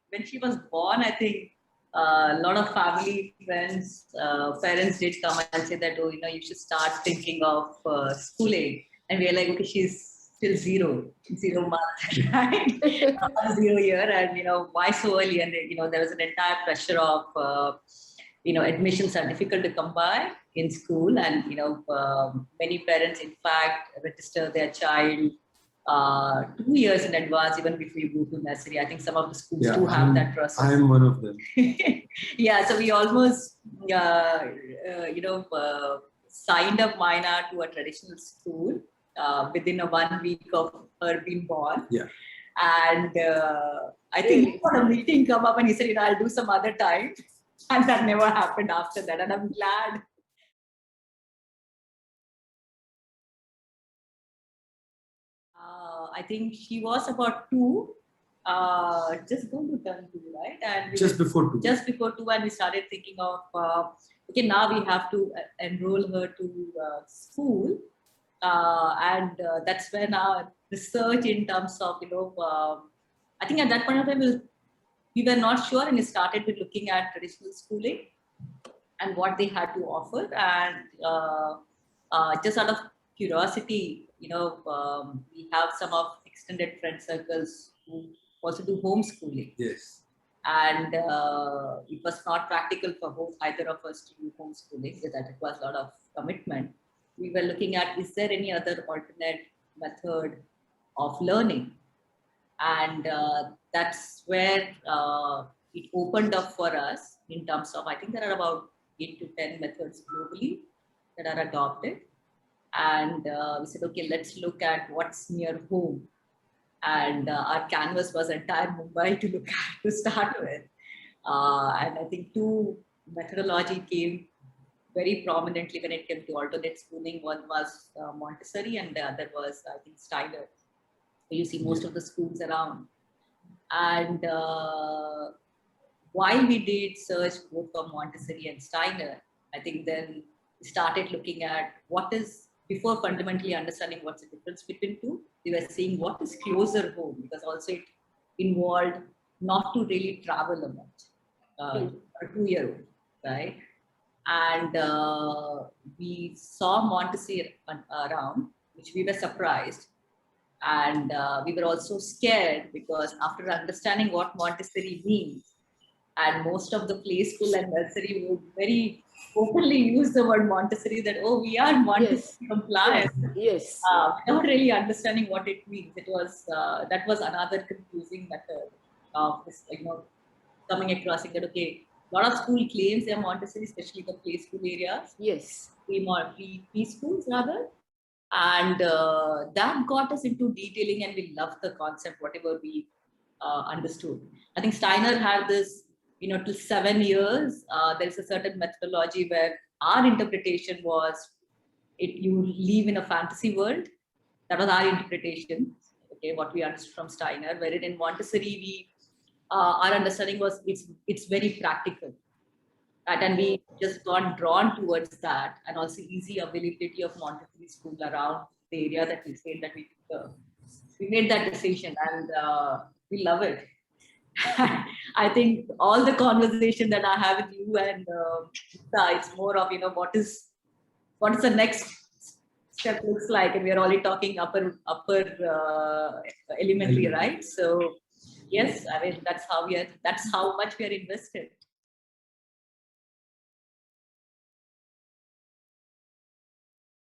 when she was born, I think a lot of family friends, parents did come and say that, oh, you should start thinking of schooling. And we are like, okay, she's still zero month, right? 0 year, and why so early? And there was an entire pressure of admissions are difficult to come by in school, and many parents, in fact, register their child 2 years in advance, even before you go to nursery. I think some of the schools do have that process. I am one of them. Yeah, so we almost, signed up Maina to a traditional school within a 1 week of her being born. Yeah. And I think we got a meeting come up and he said, I'll do some other time. And that never happened after that. And I'm glad. I think she was about 2, just going to turn 2, right? And just before 2. Just before 2, and we started thinking of, okay, now we have to enroll her to school. And that's when our research in terms of, I think at that point of time, we were not sure, and we started with looking at traditional schooling and what they had to offer. And just out of curiosity, we have some of extended friend circles who also do homeschooling. Yes. And it was not practical for either of us to do homeschooling, because that requires a lot of commitment. We were looking at, is there any other alternate method of learning? And that's where it opened up for us in terms of, I think there are about 8 to 10 methods globally that are adopted. And we said, okay, let's look at what's near home. And our canvas was entire Mumbai to look at to start with. And I think 2 methodology came very prominently when it came to alternate schooling. One was Montessori, and the other was, I think, Steiner. You see most of the schools around. And while we did search both for Montessori and Steiner, I think then we started looking at what is, before fundamentally understanding what's the difference between 2, we were seeing what is closer home, because also it involved not to really travel a much, a 2-year-old, right? And we saw Montessori around, which we were surprised. And we were also scared, because after understanding what Montessori means, and most of the play school and nursery would very openly use the word Montessori, that, oh, we are Montessori compliant. Yes. Without really understanding what it means. It was, that was another confusing method of this, coming across saying that, okay, a lot of school claims they're Montessori, especially the play school areas. Yes. Preschools rather. And that got us into detailing, and we loved the concept, whatever we understood. I think Steiner had this, till 7 years, there's a certain methodology where our interpretation was, you live in a fantasy world. That was our interpretation, okay, what we understood from Steiner. Wherein in Montessori, our understanding was it's very practical. Right? And we just got drawn towards that, and also easy availability of Montessori school around the area that we said that we made that decision, and we love it. I think all the conversation that I have with you and it's more of, what is the next step looks like, and we are already talking upper elementary, right? So yes, I mean, that's how much we are invested.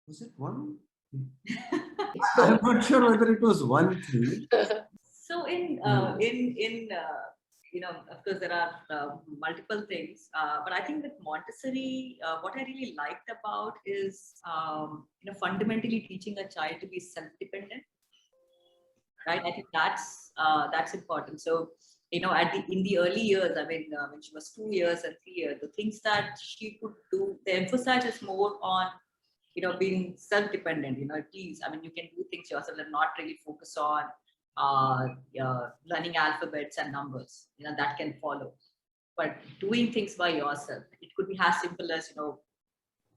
Was it 1? I'm not sure whether it was 1 3. So of course, there are multiple things, but I think with Montessori, what I really liked about is, fundamentally teaching a child to be self-dependent, right? I think that's important. So, in the early years, I mean, when she was 2 years and 3 years, the things that she could do, the emphasis is more on, being self-dependent. Please, I mean, you can do things yourself and not really focus on learning alphabets and numbers, that can follow. But doing things by yourself, it could be as simple as,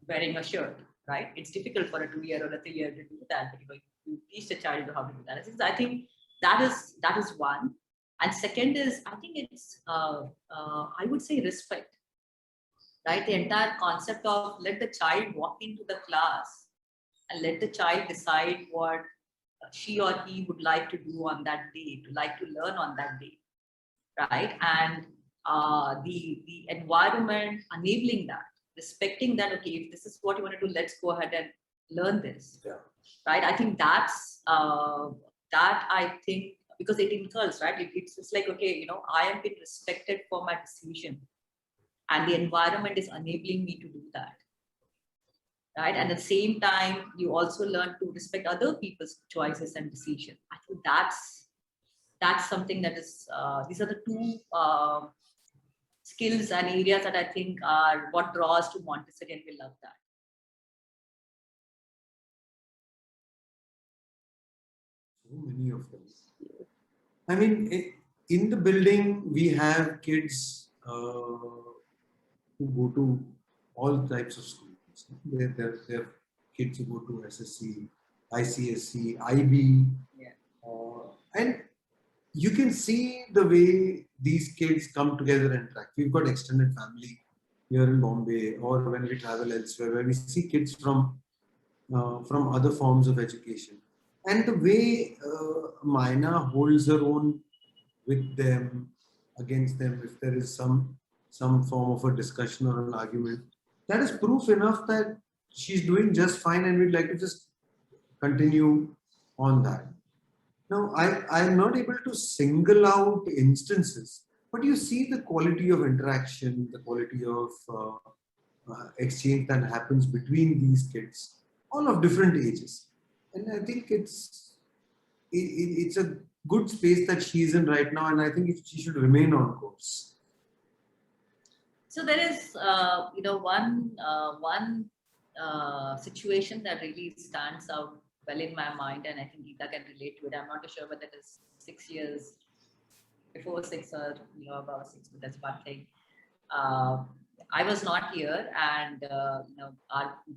wearing a shirt, right? It's difficult for a 2-year or a 3-year to do that, but you teach the child how to do that. I think that is one. And second is, I think it's, I would say respect, right? The entire concept of let the child walk into the class and let the child decide what she or he would like to do on that day, to like to learn on that day, right? And the environment enabling that, respecting that. Okay, if this is what you want to do, let's go ahead and learn this, Yeah. right? I think that's that I think because it incurs, right? It's like, okay, you know, I am being respected for my decision, and the environment is enabling me to do that, right? And at the same time, you also learn to respect other people's choices and decisions. I think that's something that is these are the two skills and areas that I think are what draws to Montessori, and we love that. So many of them. I mean, in the building, we have kids who go to all types of schools. They're kids who go to SSC, ICSC, IB. Yeah. And you can see the way these kids come together and interact. We've got extended family here in Bombay, or when we travel elsewhere, where we see kids from other forms of education. And the way Maina holds her own with them, against them, if there is some form of a discussion or an argument, that is proof enough that she's doing just fine, and we'd like to just continue on that. Now, I'm not able to single out instances, but you see the quality of interaction, the quality of exchange that happens between these kids, all of different ages. And I think it's a good space that she's in right now, and I think she should remain on course. So there is, you know, one situation that really stands out well in my mind, and I think Geeta can relate to it. I'm not too sure whether it is 6 years before 6 or, you know, about 6, but that's one thing. I was not here, and you know,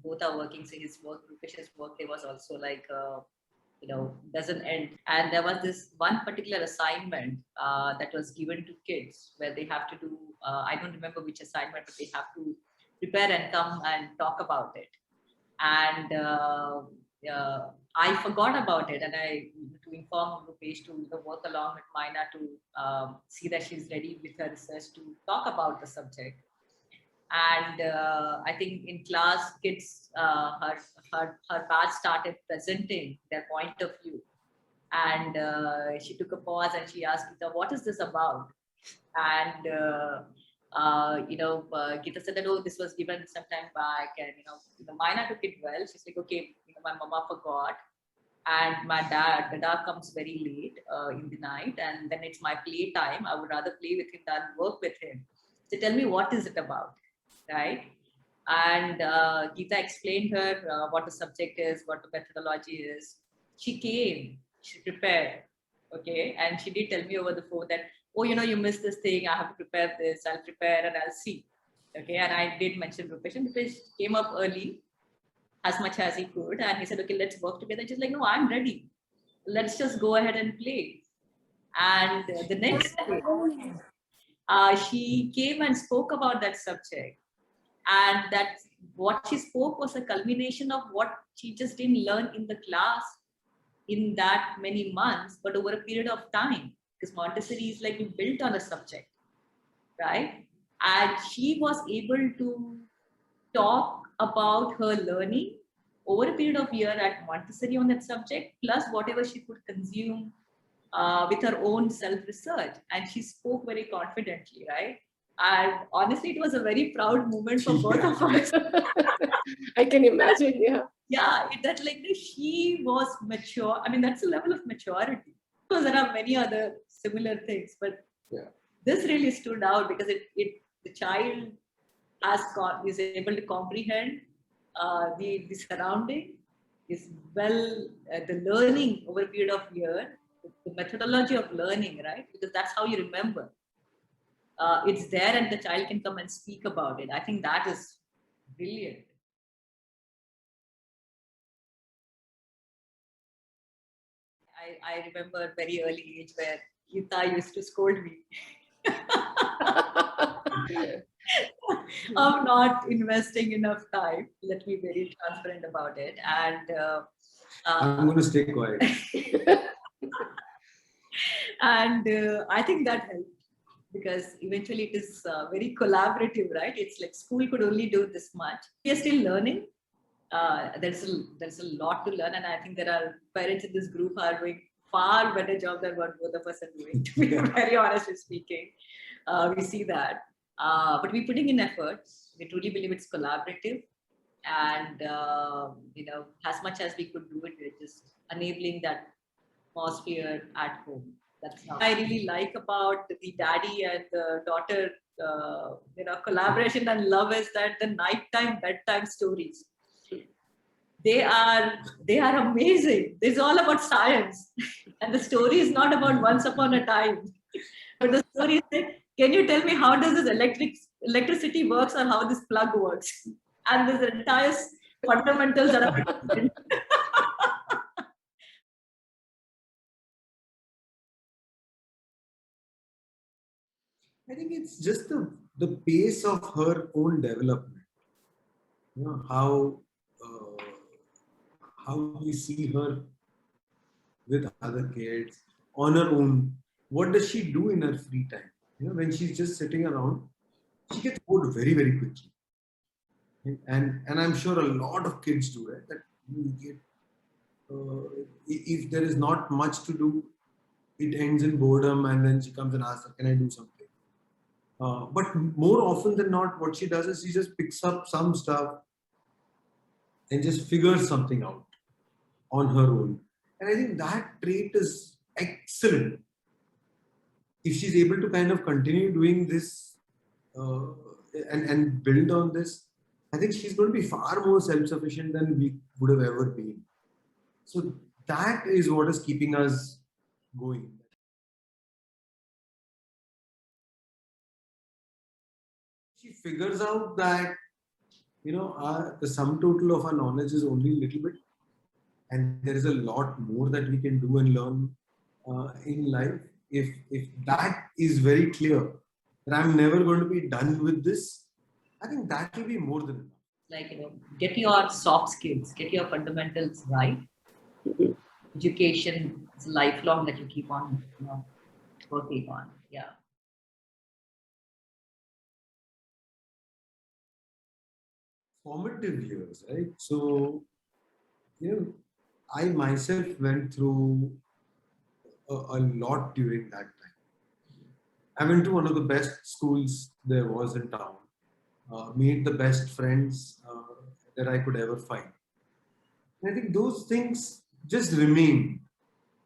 both are working. So his work, Rupesh's work, there was also like, you know, doesn't end. And there was this one particular assignment that was given to kids where they have to do. I don't remember which assignment, but they have to prepare and come and talk about it. And I forgot about it, and I to inform Rupesh to, you know, work along with Maina to see that she's ready with her research to talk about the subject. And I think in class, kids, her batch started presenting their point of view, and she took a pause and she asked Geeta, "What is this about?" And you know, Geeta said that, "Oh, this was given some time back," and you know, Maina took it well. She's like, "Okay, you know, my mama forgot." And my dad comes very late in the night, and then it's my play time. I would rather play with him than work with him. So tell me, what is it about, right? And Geeta explained her what the subject is, what the methodology is. She came, she prepared, okay, and she did tell me over the phone that, "Oh, you know, you missed this thing. I have to prepare this. I'll prepare and I'll see." Okay, and I did mention Rupesh, and Rupesh came up early as much as he could, and he said, "Okay, let's work together." She's like, "No, I'm ready. Let's just go ahead and play." And the next day, she came and spoke about that subject, and that what she spoke was a culmination of what she just didn't learn in the class in that many months, but over a period of time, because Montessori is like you built on a subject, right? And she was able to talk about her learning over a period of year at Montessori on that subject, plus whatever she could consume with her own self-research. And she spoke very confidently, right? And honestly, it was a very proud moment for both of us. I can imagine, yeah. Yeah, that like she was mature. I mean, that's a level of maturity. Because there are many other similar things, but Yeah. this really stood out because the child is able to comprehend the surrounding, is well the learning over a period of year, the methodology of learning, right? Because that's how you remember. It's there, and the child can come and speak about it. I think that is brilliant. I remember very early age where Geeta used to scold me of not investing enough time. Let me be very transparent about it. And I'm going to stay quiet. I think that helped because eventually it is very collaborative, right? It's like school could only do this much. We are still learning. There's a lot to learn, and I think there are parents in this group who are doing far better job than what both of us are doing. To be very honestly speaking, we see that, but we're putting in efforts. We truly believe it's collaborative, and as much as we could do it, we're just enabling that atmosphere at home. That's how I really like about the daddy and the daughter, collaboration and love is that the nighttime bedtime stories. They are amazing. It's all about science, and the story is not about once upon a time. But the story is that, can you tell me how does this electricity works or how this plug works? And this entire fundamentals that are I think it's just the pace of her own development. You know, how we see her with other kids on her own. What does she do in her free time? You know, when she's just sitting around, she gets bored very, very quickly. And I'm sure a lot of kids do, right? That you get, if there is not much to do, it ends in boredom, and then she comes and asks her, "Can I do something?" But more often than not, what she does is she just picks up some stuff and just figures something out on her own. And I think that trait is excellent. If she's able to kind of continue doing this uh, and build on this, I think she's going to be far more self-sufficient than we would have ever been. So that is what is keeping us going. She figures out that the sum total of our knowledge is only a little bit, and there is a lot more that we can do and learn in life. If that is very clear, that I'm never going to be done with this, I think that will be more than enough. like, get your soft skills, get your fundamentals right. Education is lifelong that you keep on working on. Yeah. Formative years, right? So, I myself went through a lot during that time. I went to one of the best schools there was in town, made the best friends that I could ever find. And I think those things just remain.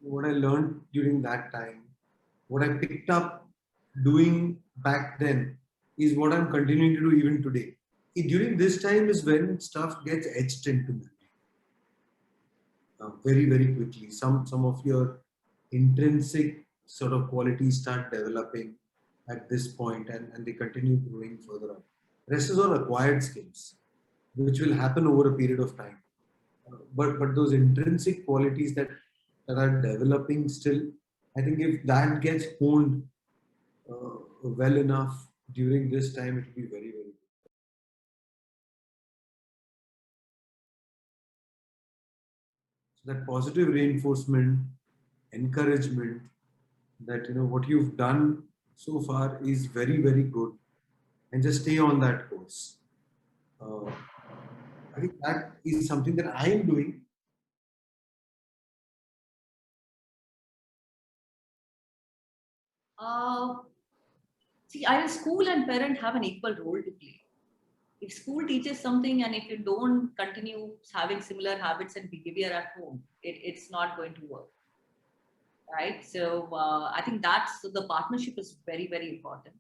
What I learned during that time, what I picked up doing back then, is what I'm continuing to do even today. During this time is when stuff gets etched into memory very, very quickly. Some of your intrinsic sort of qualities start developing at this point, and they continue growing further on. Rest is all acquired skills, which will happen over a period of time. But those intrinsic qualities that are developing still, I think if that gets honed well enough during this time, it will be very, very good. So that positive reinforcement, encouragement, that what you've done so far is very, very good, and just stay on that course. Uh, I think that is something that I am doing. Uh, See, I school and parent have an equal role to play. If school teaches something and if you don't continue having similar habits and behavior at home, it's not going to work. Right? So I think that's the partnership is very, very important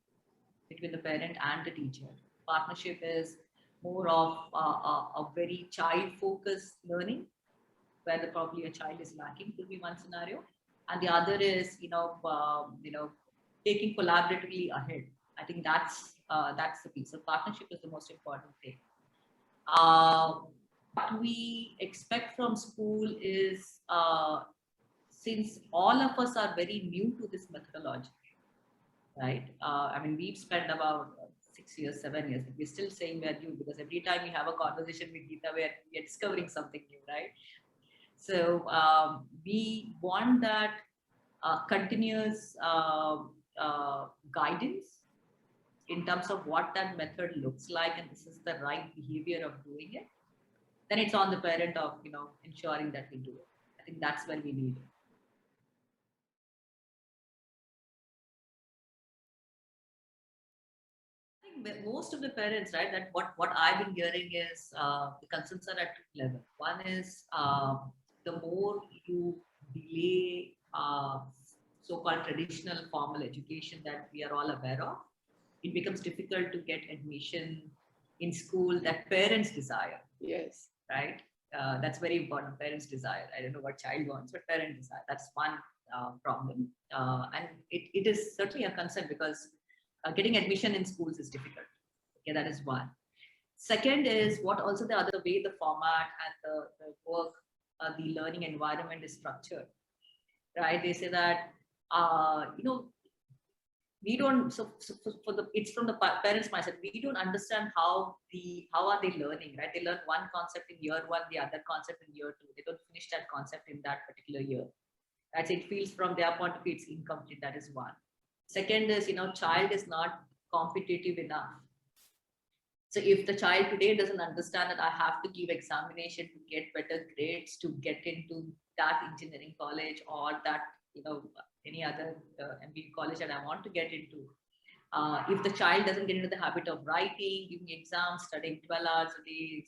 between the parent and the teacher. Partnership is more of a very child-focused learning, where probably a child is lacking, could be one scenario, and the other is taking collaboratively ahead. I think that's the piece. So partnership is the most important thing. What we expect from school is since all of us are very new to this methodology, right? I mean, we've spent about 6 years, 7 years, but we're still saying we're new because every time we have a conversation with Geeta, we're discovering something new, right? So we want that continuous guidance in terms of what that method looks like, and this is the right behavior of doing it. Then it's on the parent of ensuring that we do it. I think that's where we need it. I think most of the parents, right, that what I've been hearing is the concerns are at two levels. One is the more you delay so-called traditional formal education that we are all aware of, it becomes difficult to get admission in school that parents desire. Yes. Right? That's very important. Parents desire. I don't know what child wants, but parent desire. That's one problem. And it is certainly a concern because getting admission in schools is difficult. Okay, that is one. Second is what also the other way the format and the work, the learning environment is structured. Right? They say that, we don't, so for the, it's from the parents mindset, we don't understand how are they learning, right? They learn one concept in year one, the other concept in year two. They don't finish that concept in that particular year. Right? So it feels from their point of view, it's incomplete. That is one. Second is, child is not competitive enough. So if the child today doesn't understand that I have to give examination to get better grades, to get into that engineering college or that, any other MBA college that I want to get into. If the child doesn't get into the habit of writing, giving exams, studying 12 hours a day,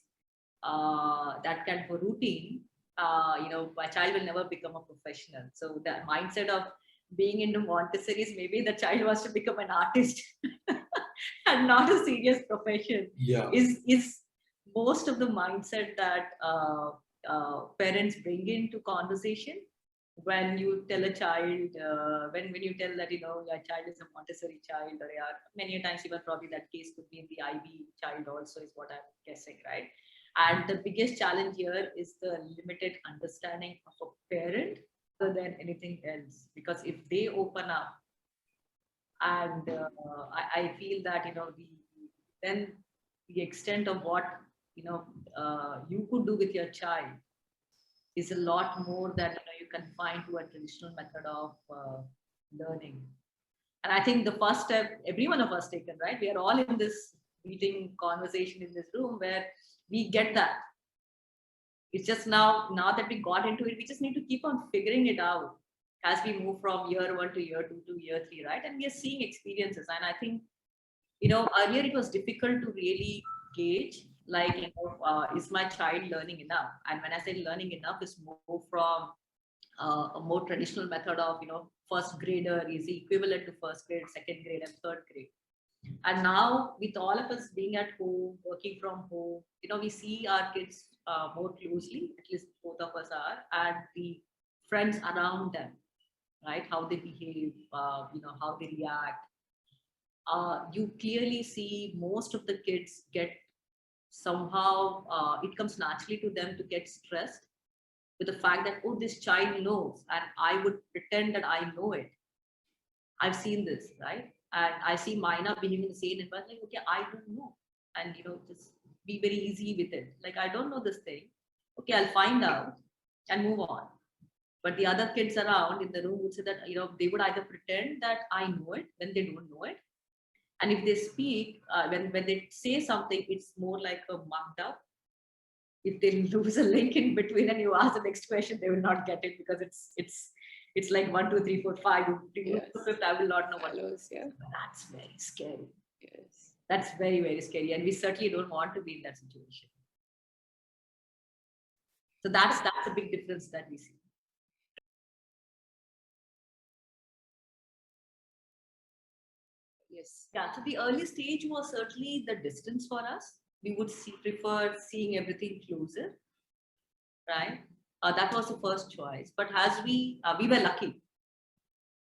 that kind of a routine, my child will never become a professional. So the mindset of being into Montessori is maybe the child wants to become an artist and not a serious profession. Yeah. Is most of the mindset that parents bring into conversation when you tell a child, when you tell that, your child is a Montessori child, or many times even probably that case could be in the IB child also, is what I'm guessing, right? And the biggest challenge here is the limited understanding of a parent other than anything else. Because if they open up, and I feel that, then the extent of what, you could do with your child is a lot more than you can find to a traditional method of learning. And I think the first step every one of us taken, right? We are all in this meeting conversation in this room where we get that. It's just now that we got into it, we just need to keep on figuring it out as we move from year one to year two to year three, right? And we are seeing experiences. And I think, earlier it was difficult to really gauge, like, is my child learning enough? And when I say learning enough, is more from a more traditional method of, first grader is equivalent to first grade, second grade, and third grade. And now with all of us being at home, working from home, we see our kids more closely, at least both of us are, and the friends around them, right? How they behave, how they react. You clearly see most of the kids get somehow, it comes naturally to them to get stressed with the fact that, oh, this child knows, and I would pretend that I know it. I've seen this, right? And I see Maina behaving the same, and like, okay, I don't know. And, just be very easy with it. Like, I don't know this thing. Okay, I'll find out and move on. But the other kids around in the room would say that, they would either pretend that I know it when they don't know it. And if they speak, when they say something, it's more like a mugged up. If they lose a link in between and you ask the next question, they will not get it because it's like 1, 2, 3, 4, 5. Yes. I will not know what. Yeah. That's very scary. Yes. That's very, very scary. And we certainly don't want to be in that situation. So that's a big difference that we see. Yes. Yeah. So the early stage was certainly the distance for us. We would prefer seeing everything closer, right? That was the first choice. But as we were lucky,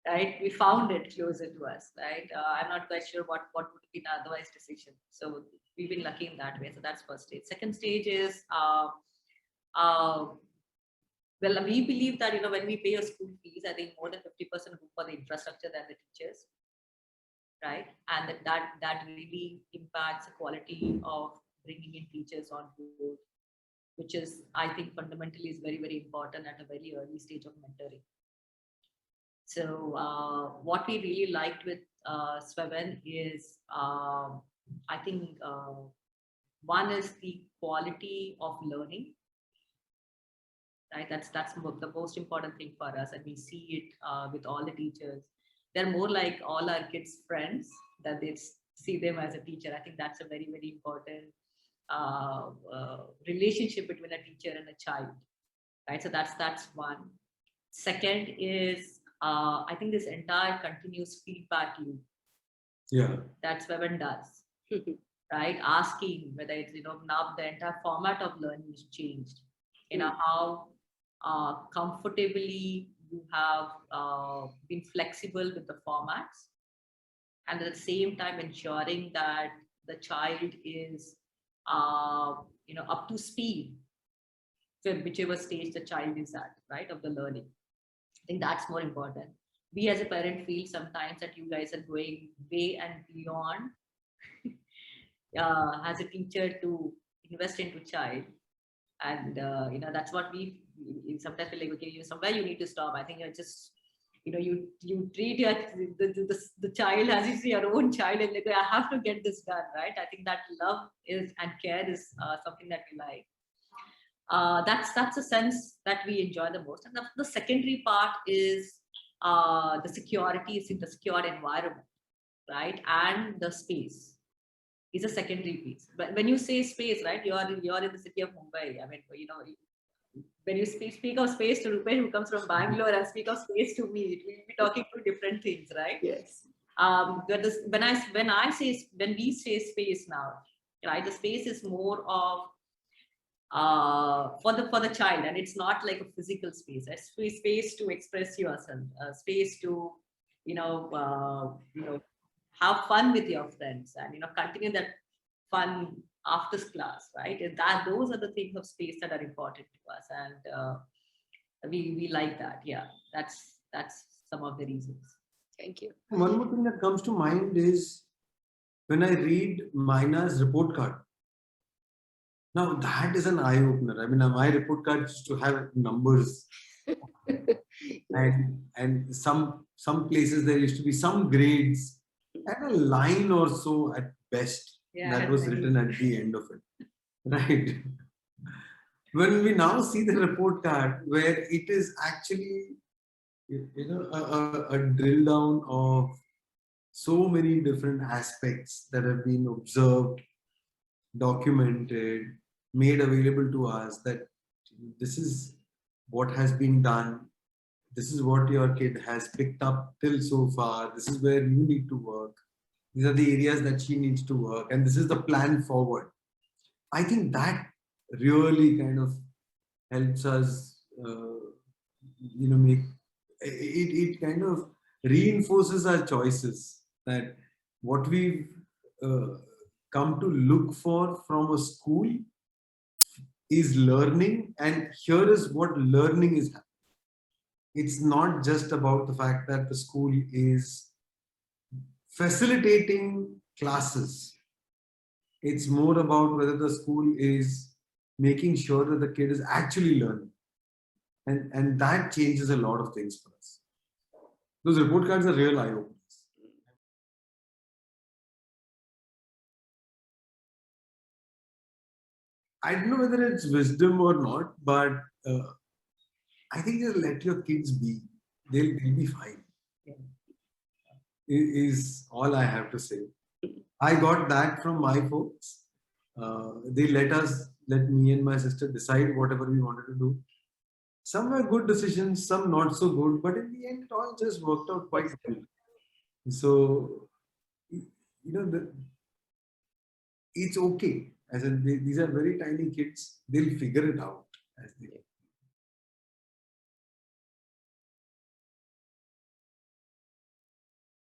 right? We found it closer to us, right? I'm not quite sure what would have been otherwise decision. So we've been lucky in that way. So that's first stage. Second stage is, well, we believe that, when we pay a school I think more than 50% go for the infrastructure than the teachers, right? And that really impacts the quality of bringing in teachers on board, which is, I think, fundamentally is very, very important at a very early stage of mentoring. So what we really liked with Sweven is, I think, one is the quality of learning, right? That's the most important thing for us, and we see it with all the teachers. They're more like all our kids' friends, that they see them as a teacher. I think that's a very, very important relationship between a teacher and a child, right? So that's one. Second is, I think this entire continuous feedback loop Yeah. that Sweven does, right? Asking whether it's, now the entire format of learning is changed, how comfortably you have been flexible with the formats, and at the same time ensuring that the child is up to speed with whichever stage the child is at, right, of the learning. I think that's more important. We as a parent feel sometimes that you guys are going way and beyond as a teacher to invest into child, and that's what we sometimes feel like, okay, somewhere you need to stop. I think you're just, you treat the child as if your own child, and like, I have to get this done, right? I think that love is and care is something that we like. That's a sense that we enjoy the most. And the secondary part is the security, is in the secure environment, right? And the space is a secondary piece. But when you say space, right, you're in the city of Mumbai. I mean, when you speak of space to Rupesh, who comes from Bangalore, and speak of space to me, we'll be talking two different things, right? Yes. When we say space now, right, the space is more of for the child, and it's not like a physical space. It's space to express yourself, space to have fun with your friends, and continue that fun after class, right? And those are the things of space that are important to us, and we like that. Yeah, that's some of the reasons. Thank you. One more thing that comes to mind is when I read Mina's report card. Now that is an eye opener. I mean, my report card used to have numbers, and some places there used to be some grades and a line or so at best that was written at the end of it, right? When we now see the report card where it is actually, a drill down of so many different aspects that have been observed, documented, made available to us, that this is what has been done, this is what your kid has picked up till so far, this is where you need to work, these are the areas that she needs to work, and this is the plan forward. I think that really kind of helps us, make it kind of reinforces our choices, that what we've come to look for from a school is learning, and here is what learning is happening. It's not just about the fact that the school is facilitating classes. It's more about whether the school is making sure that the kid is actually learning. And that changes a lot of things for us. Those report cards are real eye-openers. I don't know whether it's wisdom or not, but I think just let your kids be. They'll be fine. Is all I have to say. I got that from my folks. They let me and my sister decide whatever we wanted to do. Some were good decisions, some not so good, but in the end, it all just worked out quite well. So, it's okay. As in, these are very tiny kids. They'll figure it out as they go.